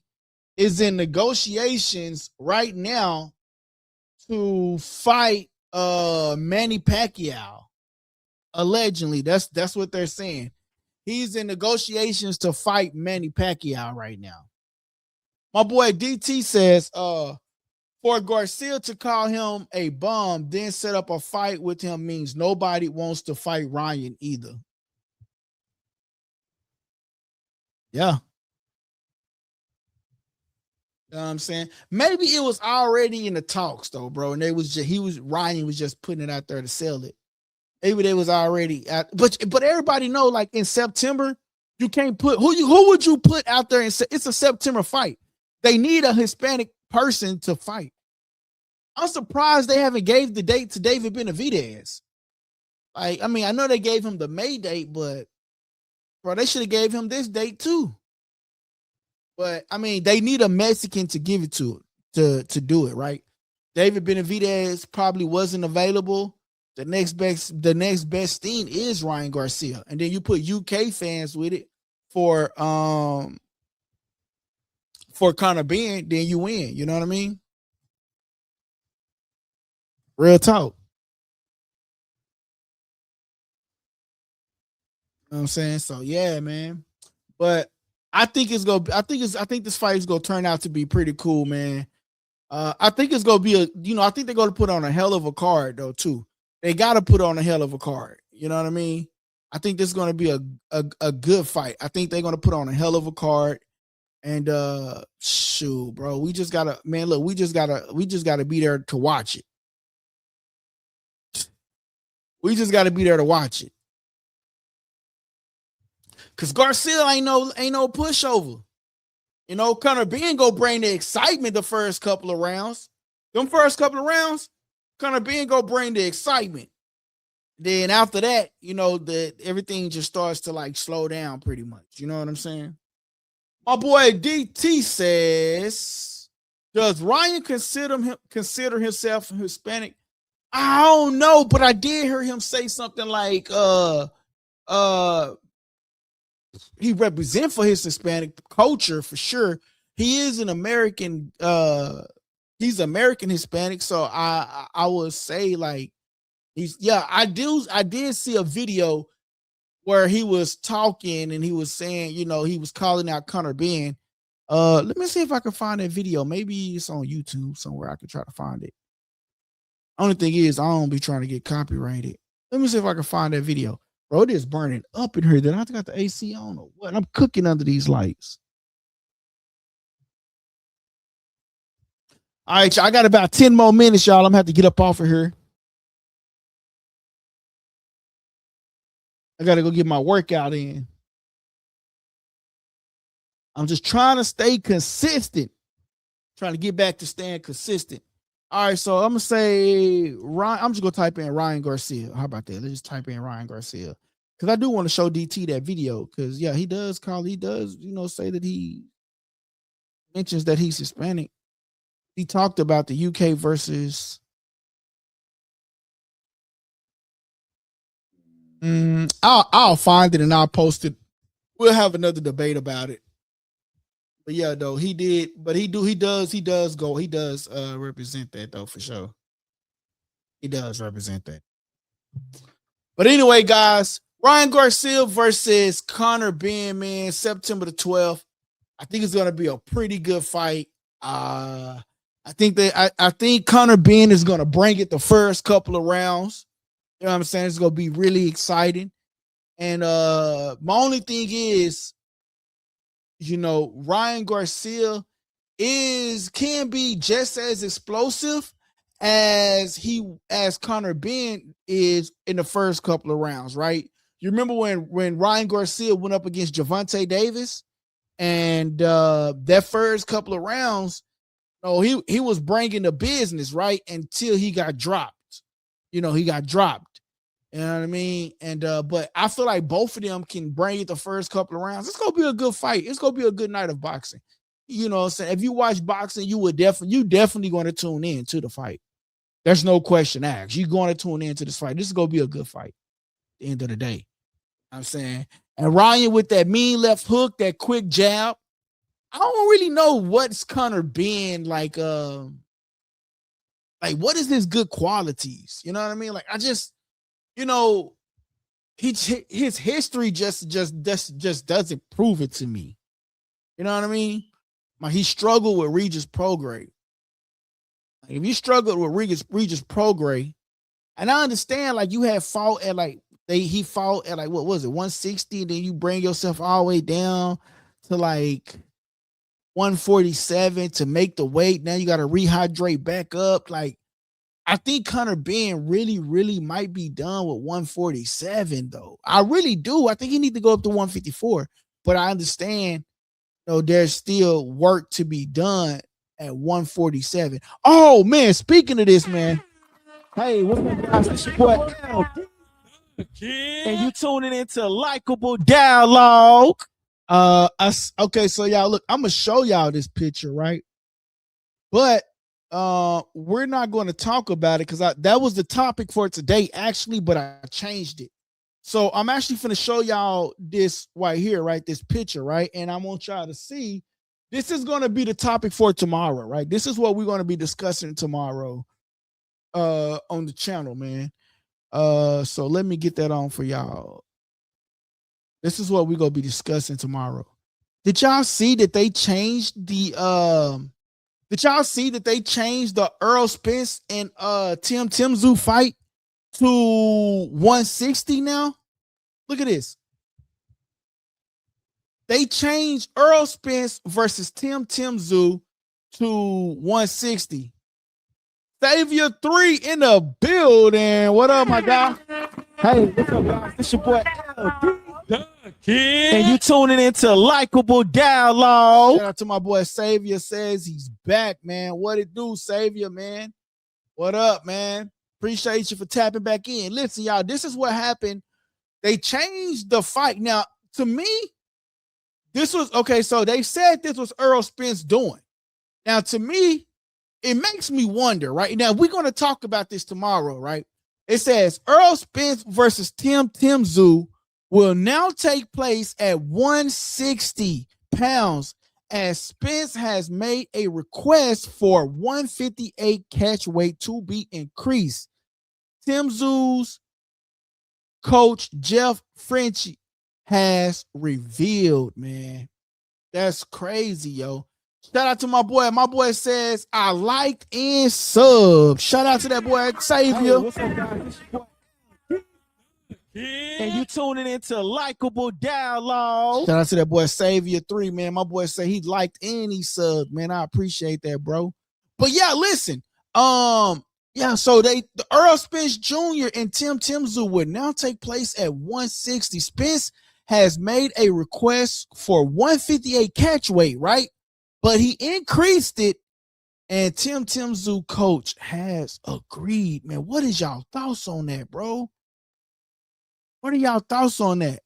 is in negotiations right now to fight Manny Pacquiao. Allegedly, that's what they're saying. He's in negotiations to fight Manny Pacquiao right now. My boy DT says, for Garcia to call him a bum, then set up a fight with him means nobody wants to fight Ryan either. Yeah. You know what I'm saying? Maybe it was already in the talks though, bro. And Ryan was just putting it out there to sell it. Maybe they was already at, but everybody know, like, in September, you can't put who would you put out there and say it's a September fight? They need a Hispanic person to fight. I'm surprised they haven't gave the date to David Benavidez. Like, I mean, I know they gave him the May date, but bro, they should have gave him this date too. But I mean, they need a Mexican to give it to do it, right? David Benavidez probably wasn't available. The next best thing is Ryan Garcia, and then you put UK fans with it for Conor Benn, then you win. You know what I mean? Real talk. You know what I'm saying? So yeah, man. But I think this fight is gonna turn out to be pretty cool, man. I think it's gonna be I think they're gonna put on a hell of a card though, too. They gotta put on a hell of a card. You know what I mean? I think this is gonna be a good fight. I think they're gonna put on a hell of a card. And shoot, bro, we just gotta be there to watch it. We just gotta be there to watch it. Cause Garcia ain't no pushover. You know, Conor Benn go bring the excitement the first couple of rounds. Them first couple of rounds, Conor Benn go bring the excitement. Then after that, everything just starts to like slow down pretty much. You know what I'm saying? My boy DT says, does Ryan consider himself Hispanic? I don't know, but I did hear him say something like he represents for his Hispanic culture for sure. He is an American, he's American Hispanic, so I would say like I did see a video where he was talking and he was saying, he was calling out Conor Benn. Let me see if I can find that video. Maybe it's on YouTube somewhere. I can try to find it. Only thing is, I don't be trying to get copyrighted. Let me see if I can find that video. Bro, it is burning up in here. Then I got the AC on or what? I'm cooking under these lights. All right, y'all, I got about 10 more minutes, y'all. I'm gonna have to get up off of here. I gotta go get my workout in. I'm just trying to stay consistent. Trying to get back to staying consistent. All right, so I'm gonna say Ryan. I'm just gonna type in Ryan Garcia. How about that? Let's just type in Ryan Garcia, because I do want to show DT that video. Because yeah, he does, say that he mentions that he's Hispanic. He talked about the UK versus. I'll find it and I'll post it. We'll have another debate about it. But yeah, though he did, but he does represent that though for sure. He does represent that. But anyway, guys, Ryan Garcia versus Conor Benn, man, September the 12th. I think it's gonna be a pretty good fight. I think Conor Benn is gonna bring it the first couple of rounds. You know what I'm saying? It's gonna be really exciting. And my only thing is, Ryan Garcia can be just as explosive as Conor Benn is in the first couple of rounds, right? You remember when Ryan Garcia went up against Gervonta Davis, and that first couple of rounds, he was bringing the business, right, until he got dropped. He got dropped. You know what I mean? And but I feel like both of them can bring it the first couple of rounds. It's gonna be a good fight. It's gonna be a good night of boxing. You know what I'm saying? If you watch boxing, you definitely going to tune in to the fight. There's no question asked. You're going to tune into this fight. This is gonna be a good fight at the end of the day. I'm saying. And Ryan with that mean left hook, that quick jab. I don't really know what's Conor Benn like what is his good qualities? You know what I mean? Like I just his history just doesn't prove it to me. You know what I mean? Like he struggled with Regis Prograis. Like if you struggled with Regis Prograis, and I understand like you had fought at he fought at what was it, 160, and then you bring yourself all the way down to 147 to make the weight. Now you got to rehydrate back up. Like I think Conor Benn really, really might be done with 147, though. I really do. I think he needs to go up to 154. But I understand, there's still work to be done at 147. Oh, man, speaking of this, man. Hey, what's up, guys? It's your boy LD. And you tuning into Likeable Dialogue. Okay, so y'all, look, I'm going to show y'all this picture, right? But we're not going to talk about it because that was the topic for today, actually, but I changed it. So I'm actually going to show y'all this right here, right? This picture, right? And I want y'all to see this is going to be the topic for tomorrow, right? This is what we're going to be discussing tomorrow on the channel, man. So let me get that on for y'all. This is what we're going to be discussing tomorrow. Did y'all see that they changed the Earl Spence and Tim Tszyu fight to 160 now? Look at this. They changed Earl Spence versus Tim Tszyu to 160. Savior 3 in the building. What up, my guy? Hey, what's up, guys? This your boy LD. And you tuning into Likeable Dialogue. Shout out to my boy Savior says he's back, man. What it do, Savior, man? What up, man? Appreciate you for tapping back in. Listen, y'all, this is what happened. They changed the fight. Now, to me, this was okay. So they said this was Earl Spence doing. Now, to me, it makes me wonder, right? Now, we're going to talk about this tomorrow, right? It says Earl Spence versus Tim Tszyu will now take place at 160 pounds as Spence has made a request for 158 catch weight to be increased. Tszyu's coach, Jeff Frenchie, has revealed, man. That's crazy, yo. Shout out to my boy. My boy says, I liked and sub. Shout out to that boy, Xavier. Hey, what's up, guys? And you tuning into Likeable Dialogue. Shout out to that boy Savior 3, man. My boy say he liked and he subbed, man. I appreciate that, bro. But yeah, listen. Yeah, so the Earl Spence Jr. and Tim Tszyu would now take place at 160. Spence has made a request for 158 catch weight, right? But he increased it, and Tim Tszyu coach has agreed. Man, what is y'all thoughts on that, bro? What are y'all thoughts on that?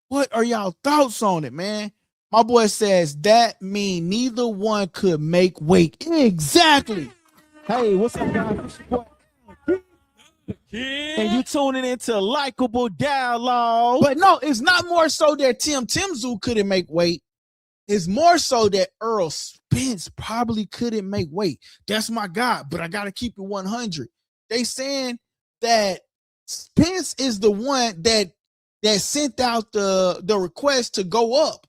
What are y'all thoughts on it, man? My boy says that mean neither one could make weight. Exactly. Hey, what's up, guys? It's your boy and you tuning into Likeable Dialogue. But no, it's not more so that Tim Tszyu couldn't make weight. It's more so that Earl Spence probably couldn't make weight. That's my guy, but I got to keep it 100. They saying that Spence is the one that sent out the request to go up.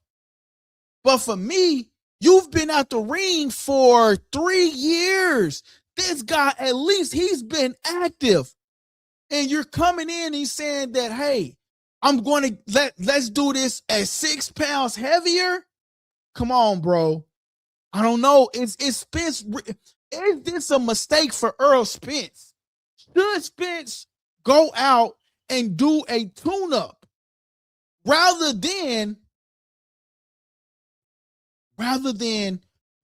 But for me, you've been out the ring for 3 years. This guy, at least he's been active. And you're coming in and saying that, hey, I'm going to let's do this at 6 pounds heavier. Come on, bro. I don't know. Is Spence? Is this a mistake for Earl Spence? Should Spence go out and do a tune-up rather than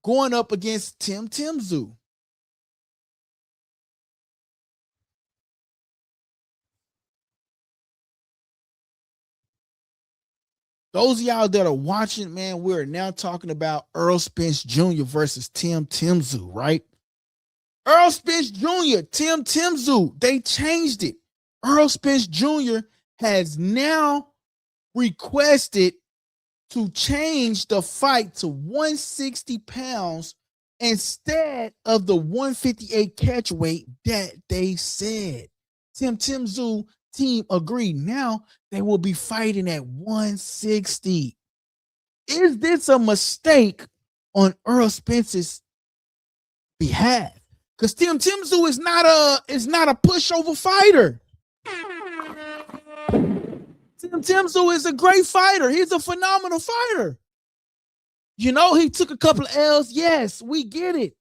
going up against Tim Tszyu? Those of y'all that are watching, man, we're now talking about Earl Spence Jr. versus Tim Tszyu, right? Earl Spence Jr., Tim Tszyu, they changed it. Earl Spence Jr. has now requested to change the fight to 160 pounds instead of the 158 catch weight that they said. Tim Tszyu team agreed. Now they will be fighting at 160. Is this a mistake on Earl Spence's behalf? Because Tim Tszyu is not a pushover fighter. Tim Tszyu is a great fighter. He's a phenomenal fighter. You know, he took a couple of L's. Yes, we get it.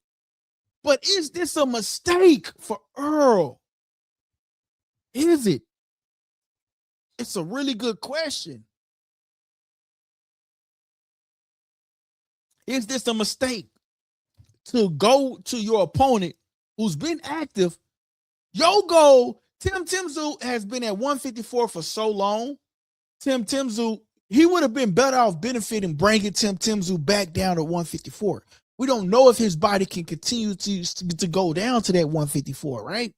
But is this a mistake for Earl? Is it? It's a really good question. Is this a mistake to go to your opponent who's been active? Your goal, Tim Tszyu has been at 154 for so long. Tim Tszyu, he would have been better off benefiting bringing Tim Tszyu back down to 154. We don't know if his body can continue to go down to that 154, right?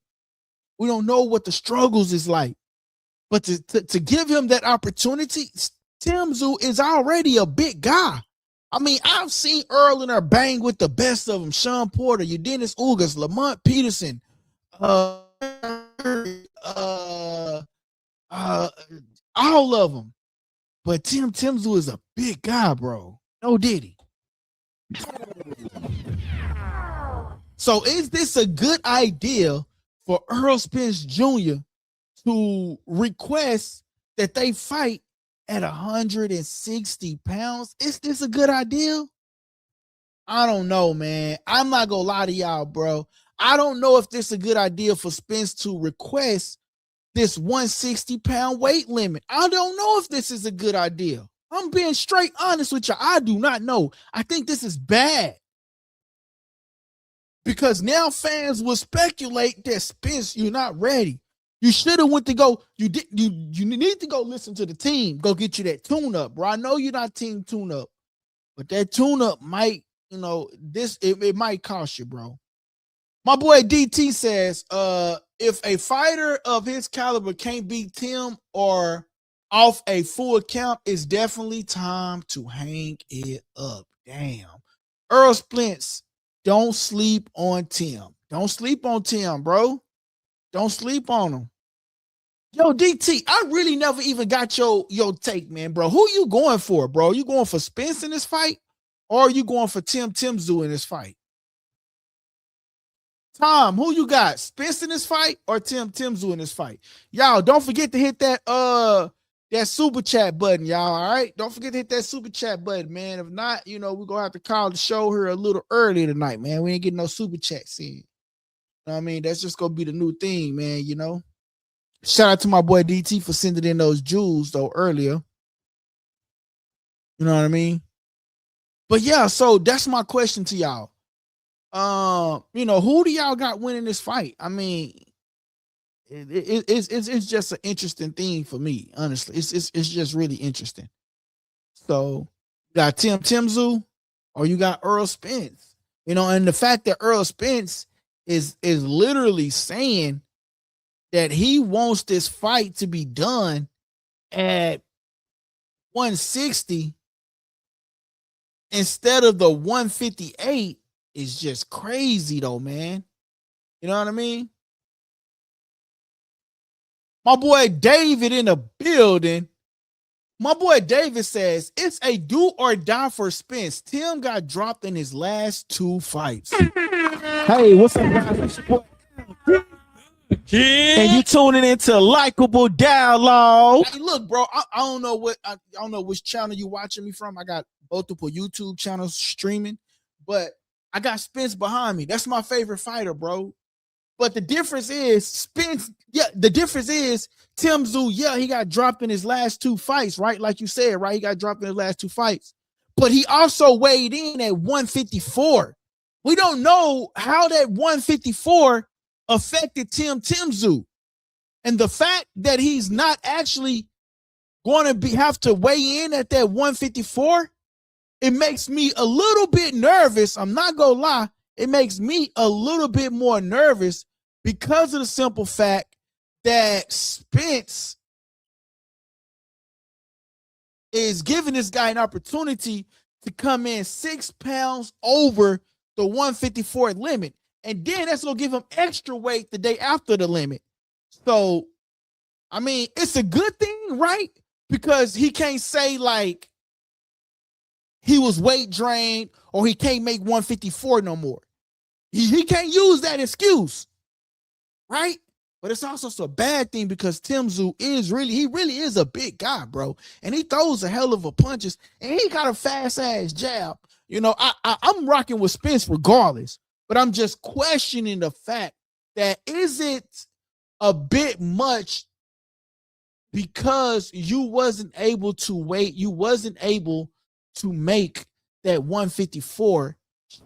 We don't know what the struggles is like. But to give him that opportunity, Tszyu is already a big guy. I mean, I've seen Earl in there bang with the best of them. Sean Porter, Dennis Ugas, Lamont Peterson, all of them. But Tim Tszyu is a big guy, bro. No diddy. So is this a good idea for Earl Spence Jr. to request that they fight at 160 pounds? Is this a good idea? I don't know, man. I'm not gonna lie to y'all, bro. I don't know if this is a good idea for Spence to request this 160-pound weight limit. I don't know if this is a good idea. I'm being straight honest with you. I do not know. I think this is bad. Because now fans will speculate that Spence, you're not ready. You should have went to go. You need to go listen to the team. Go get you that tune-up, bro. I know you're not team tune-up, but that tune-up might, it might cost you, bro. My boy DT says, if a fighter of his caliber can't beat Tim or off a full count, it's definitely time to hang it up. Damn. Earl Spence, don't sleep on Tim. Don't sleep on Tim, bro. Don't sleep on him. Yo, DT, I really never even got your take, man, bro. Who you going for, bro? You going for Spence in this fight? Or are you going for Tim Tszyu in this fight? Tom, who you got? Spence in this fight or Tim Tszyu in this fight? Y'all, don't forget to hit that super chat button, y'all. All right, don't forget to hit that super chat button, man. If not, we're gonna have to call the show here a little early tonight, man. We ain't getting no super chats in. You know what I mean? That's just gonna be the new thing, man. Shout out to my boy DT for sending in those jewels though earlier. You know what I mean? But yeah, so that's my question to y'all. Who do y'all got winning this fight? I mean, it's just an interesting thing for me, honestly. It's just really interesting. So You got Tim Timzu or you got Earl Spence. You know, and the fact that Earl Spence is literally saying that he wants this fight to be done at 160 instead of the 158 is just crazy though, man. You know what I mean? My boy David in the building. My boy David says it's a do or die for Spence. Tim got dropped in his last 2 fights. Hey, what's up, guys? It's your boy and you tuning into Likeable Dialogue. Hey, look, bro, I don't know what I don't know which channel you watching me from. I got multiple YouTube channels streaming, but I got Spence behind me. That's my favorite fighter, bro. But the difference is Spence, the difference is Tim Tszyu, he got dropped in his last 2 fights, right? Like you said, right? He got dropped in his last 2 fights. But he also weighed in at 154. We don't know how that 154 affected Tim Tszyu. And the fact that he's not actually going to have to weigh in at that 154, it makes me a little bit nervous. I'm not going to lie. It makes me a little bit more nervous because of the simple fact that Spence is giving this guy an opportunity to come in 6 pounds over the 154 limit. And then that's going to give him extra weight the day after the limit. So, I mean, it's a good thing, right? Because he can't say like he was weight drained or he can't make 154 no more. He can't use that excuse, right? But it's also a bad thing because Tim Tszyu really is a big guy, bro. And he throws a hell of a punches and he got a fast ass jab. You know, I'm rocking with Spence regardless, but I'm just questioning the fact that is it a bit much because you wasn't able to make that 154.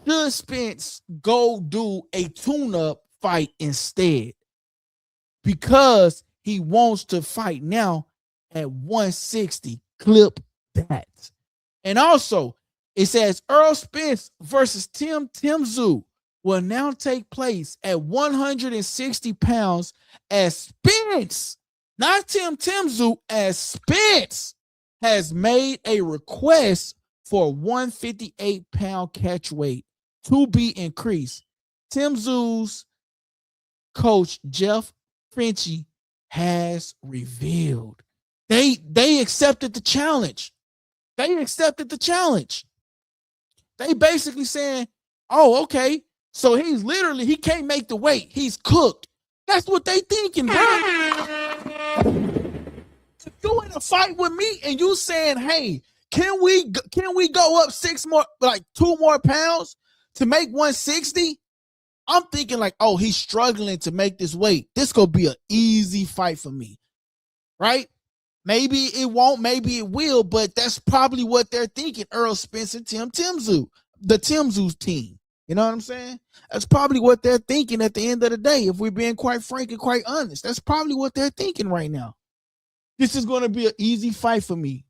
Should Spence go do a tune-up fight instead? Because he wants to fight now at 160. Clip that. And also, it says Earl Spence versus Tim Tszyu will now take place at 160 pounds as Spence, not Tim Tszyu, as Spence has made a request for 158-pound catch weight to be increased. Tim Tszyu's coach, Jeff Frenchie, has revealed they accepted the challenge. They accepted the challenge. They basically saying, oh, okay, so he can't make the weight. He's cooked. That's what they thinking, bro. If you in a fight with me and you saying, hey, can we go up 2 more pounds to make 160? I'm thinking like, oh, he's struggling to make this weight. This gonna be an easy fight for me, right? Maybe it won't, maybe it will, but that's probably what they're thinking. Earl Spence and Tim Tszyu, the Tim Tszyu team. You know what I'm saying? That's probably what they're thinking at the end of the day. If we're being quite frank and quite honest, that's probably what they're thinking right now. This is going to be an easy fight for me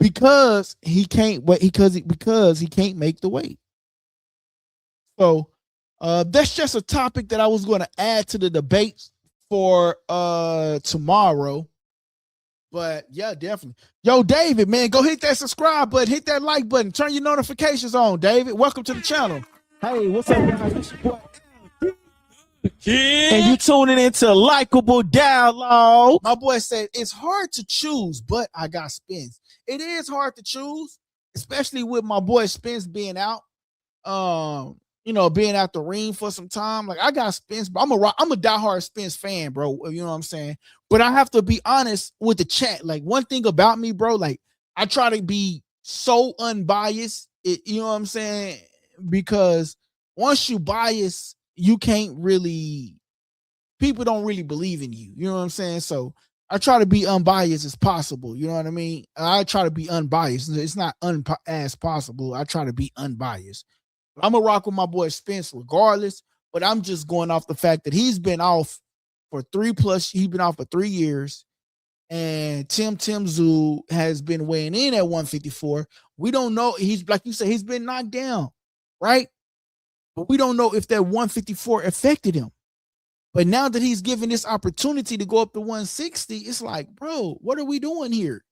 because he can't make the weight. So that's just a topic that I was going to add to the debate for tomorrow. But yeah, definitely. Yo, David, man, go hit that subscribe button, hit that like button, turn your notifications on, David. Welcome to the channel. Hey, what's up, guys? It's your boy and you tuning into Likeable Dialogue. My boy said it's hard to choose, but I got Spence. It is hard to choose, especially with my boy Spence being out. Being out the ring for some time. Like I got Spence, but I'm a diehard Spence fan, bro. You know what I'm saying? But I have to be honest with the chat. Like one thing about me, bro, like I try to be so unbiased. You know what I'm saying? Because once you bias, you can't really, people don't really believe in you. You know what I'm saying? So I try to be unbiased as possible. You know what I mean? I try to be unbiased. It's not as possible. I try to be unbiased. I'm gonna rock with my boy Spence regardless, but I'm just going off the fact that he's been off for 3 years. and Tim Tszyu has been weighing in at 154. We don't know. He's like you said, he's been knocked down, right? But we don't know if that 154 affected him. But now that he's given this opportunity to go up to 160, it's like, bro, what are we doing here?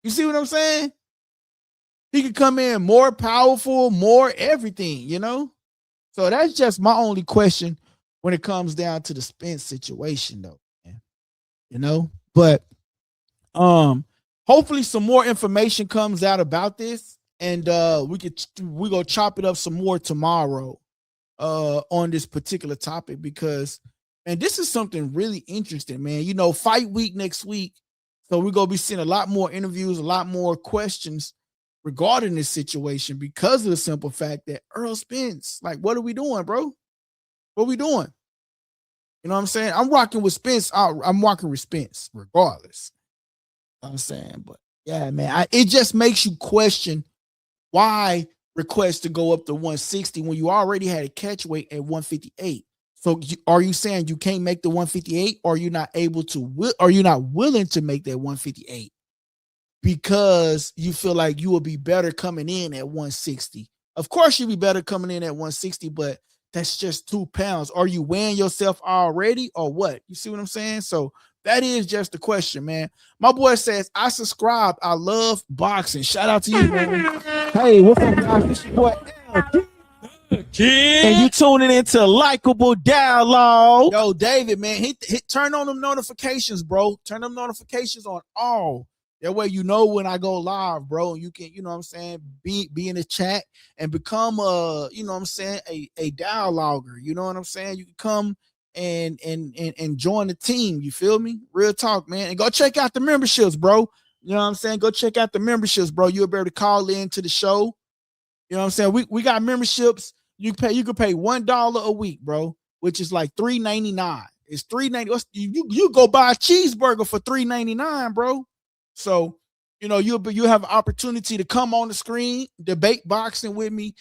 You see what I'm saying? He could come in more powerful, more everything, you know? So that's just my only question when it comes down to the Spence situation, though, man. You know? But hopefully some more information comes out about this, and we go chop it up some more tomorrow on this particular topic, because man, this is something really interesting, man. You know, fight week next week, so we're gonna be seeing a lot more interviews, a lot more questions regarding this situation, because of the simple fact that Earl Spence, like, what are we doing, bro? What are we doing? You know what I'm saying? I'm rocking with Spence. I'm rocking with Spence regardless. You know what I'm saying, but yeah, man, it just makes you question why request to go up to 160 when you already had a catch weight at 158. So are you saying you can't make the 158, or are you not able to? Are you not willing to make that 158 because you feel like you will be better coming in at 160? Of course, you'll be better coming in at 160, but that's just 2 pounds. Are you weighing yourself already, or what? You see what I'm saying? So that is just the question, man. My boy says, I subscribe. I love boxing. Shout out to you, man. Hey, what's up, guys? This your boy LD. And you tuning into Likeable Dialogue. Yo, David, man, hit turn on them notifications, bro. Turn them notifications on all. That way you know when I go live, bro. You can, you know what I'm saying, be in the chat and become you know what I'm saying, a dialoguer. You know what I'm saying? You can come and join the team. You feel me? Real talk, man. And go check out the memberships, bro. You know what I'm saying? Go check out the memberships, bro. You'll be able to call in to the show. You know what I'm saying? We got memberships. You could pay $1 a week, bro, which is like $3.99. It's $3.90. You go buy a cheeseburger for $3.99, bro. So, you know, you have an opportunity to come on the screen, debate boxing with me,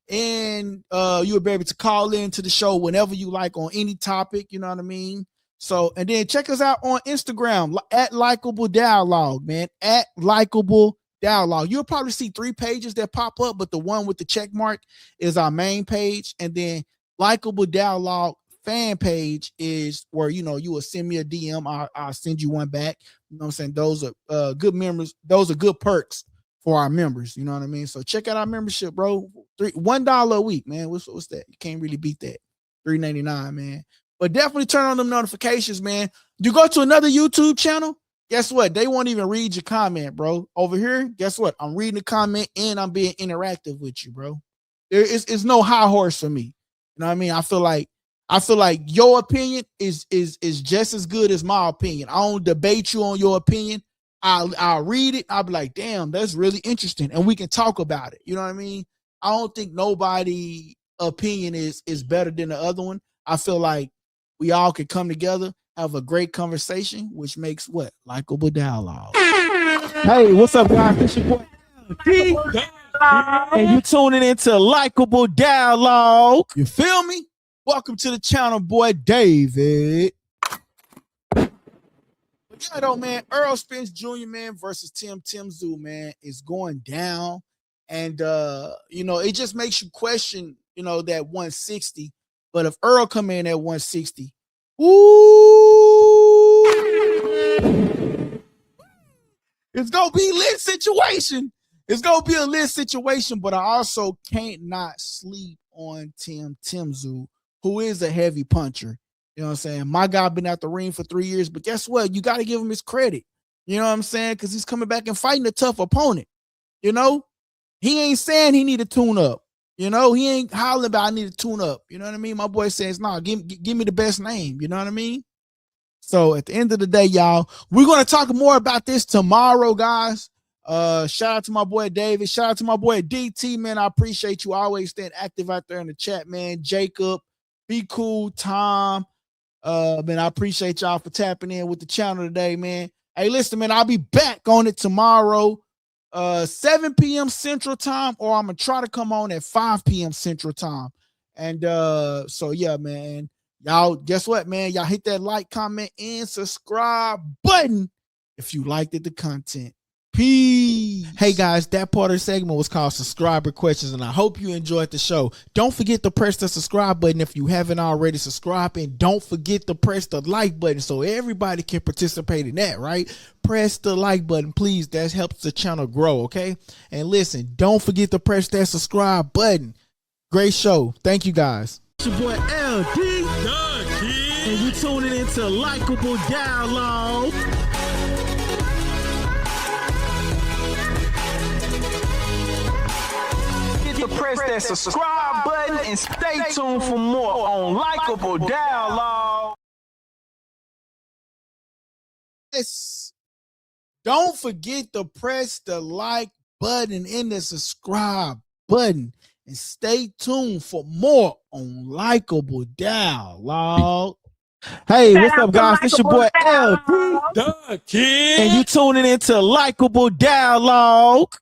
and you'll be able to call in to the show whenever you like on any topic. You know what I mean? So, and then check us out on Instagram at Likeable Dialogue, man, at Likeable Dialogue. You'll probably see 3 pages that pop up, but the one with the check mark is our main page, and then Likeable Dialogue fan page is where, you know, you will send me a DM. I'll send you one back. You know what I'm saying? Those are good members. Those are good perks for our members. You know what I mean? So check out our membership, bro. $1 a week, man. What's that? You can't really beat that. $3.99, man. But definitely turn on them notifications, man. You go to another YouTube channel, guess what? They won't even read your comment, bro. Over here, guess what? I'm reading the comment and I'm being interactive with you, bro. There is no high horse for me. You know what I mean? I feel like your opinion is just as good as my opinion. I don't debate you on your opinion. I'll read it. I'll be like, damn, that's really interesting, and we can talk about it. You know what I mean? I don't think nobody opinion is better than the other one. I feel like we all can come together, have a great conversation, which makes what? Likeable Dialogue. Hey, what's up, guys? This your boy LD. And you tuning into Likeable Dialogue. You feel me? Welcome to the channel, boy, David. But yeah, though, man, Earl Spence Jr., man, versus Tim Tszyu, man, is going down. And, you know, it just makes you question, you know, that 160. But if Earl come in at 160, ooh, it's going to be a lit situation. It's going to be a lit situation, but I also can't not sleep on Tim Tszyu, who is a heavy puncher. You know what I'm saying? My guy been out the ring for 3 years, but guess what? You got to give him his credit. You know what I'm saying? Because he's coming back and fighting a tough opponent. You know? He ain't saying he need to tune up. You know? He ain't hollering about I need to tune up. You know what I mean? My boy says, nah, give me the best name. You know what I mean? So at the end of the day, y'all, we're going to talk more about this tomorrow, guys. Shout out to my boy David. Shout out to my boy DT, man. I appreciate you always staying active out there in the chat, man. Jacob, Be Cool, Tom. Man, I appreciate y'all for tapping in with the channel today, man. Hey, listen, man, I'll be back on it tomorrow, 7 p.m. Central Time, or I'm gonna try to come on at 5 p.m. Central Time. And so yeah, man. Y'all, guess what, man? Y'all hit that like, comment, and subscribe button. if you liked the content. Peace. Hey guys, that part of the segment was called subscriber questions, and I hope you enjoyed the show. Don't forget to press the subscribe button if you haven't already subscribed, and don't forget to press the like button so everybody can participate in that, right? Press the like button, please. That helps the channel grow, okay? And listen, don't forget to press that subscribe button. Great show. Thank you guys. It's your boy LD, and you tuning into Likeable Dialogue. To press that subscribe button and stay tuned for more on Likeable Dialogue. Yes. Don't forget to press the like button and the subscribe button and stay tuned for more on Likeable Dialogue. Hey, what's up, guys? It's your boy Likeable LD, and you tuning into Likeable Dialogue.